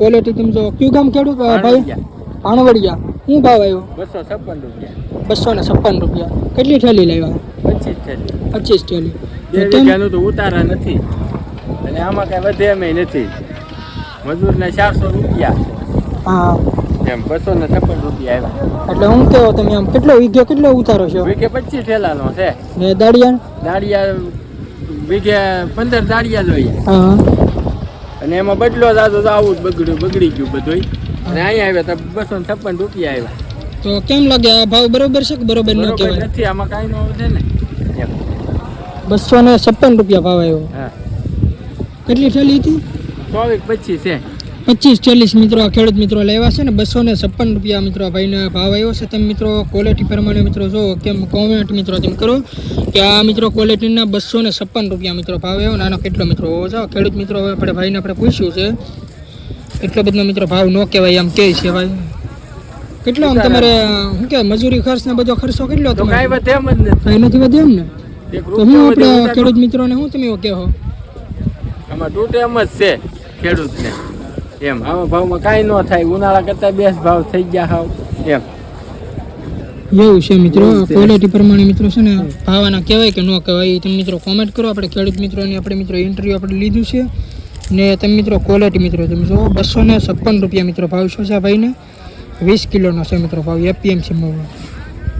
Quality તમે જો કયું ગામ ખેડૂત ભાઈ ભાણવડિયા શું ભાવ આવ્યો 256 રૂપિયા 256 રૂપિયા કેટલી થેલી લાવ્યા 25 થેલી બે વીઘાનું તો ઉતારા નથી અને આમાં કઈ વધે એમ નથી મજૂરના 400 રૂપિયા હા એમ 256 રૂપિયા આવ્યા એટલે હું કેવો તમે આમ કેટલો વીઘો કેટલો ઉતારો છો વીઘે 25 થેલાનો છે ને દાડિયા વીઘે 15 દાડિયા જોઈએ હા અને એમાં બદલો દાદો તો આવું જ બગડી ગયું બધું અને અહીંયા આવ્યા તો 256 રૂપિયા આવ્યા તો કેમ લાગે આ ભાવ બરોબર છે કે બરોબર ન કહેવાય નથી આમાં કાંઈ ન વધે ને 256 રૂપિયા ભાવ આવ્યો હા કેટલી થેલી હતી 24-25 છે 25-40 મિત્રો આ ખેડૂત મિત્રો લેવા છે ને 256 રૂપિયા મિત્રો ભાઈને ભાવ આવ્યો છે તમે મિત્રો ક્વોલિટી પ્રમાણે મિત્રો જો કેમ કોમેન્ટ મિત્રો તેમ કરો કે આ મિત્રો ક્વોલિટીના 256 રૂપિયા મિત્રો ભાવ આવ્યો નાનો કેટલો મિત્રો હોવો જાઓ ખેડૂત મિત્રો હવે આપણે ભાઈને આપણે પૂછ્યું છે એટલો બધો મિત્રો ભાવ ન કહેવાય એમ કહે છે ભાઈ કેટલો આમ તમારે શું કે મજૂરી ખર્ચ ને બધો ખર્ચો કેટલો તો કાંઈ વધે એમ જ કઈ નથી વધે એમ ને તો હું આપણે ખેડૂત મિત્રોને શું તમે કહો આમાં તૂટે એમ જ છે ખેડૂતને એમ આવા ભાવમાં કાંઈ ન થાય ઉનાળા કરતા બેસ્ટ ભાવ થઈ ગયા હાવ એમ એવું છે મિત્રો ક્વોલિટી પ્રમાણે મિત્રો છે ને ભાવાના કહેવાય કે ન કહેવાય તમે મિત્રો કોમેન્ટ કરો આપણે ખેડૂત મિત્રોની આપણે મિત્રો ઇન્ટરવ્યૂ આપણે લીધું છે ને તમે મિત્રો ક્વોલિટી મિત્રો તમે જો 256 રૂપિયા મિત્રો ભાવ છો છે આ ભાઈને 20 કિલોનો છે મિત્રો ભાવ એપીએમસી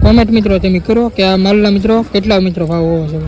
કોમેન્ટ મિત્રો તમે કરો કે આ માલના મિત્રો કેટલા મિત્રો ભાવ હોવો છે.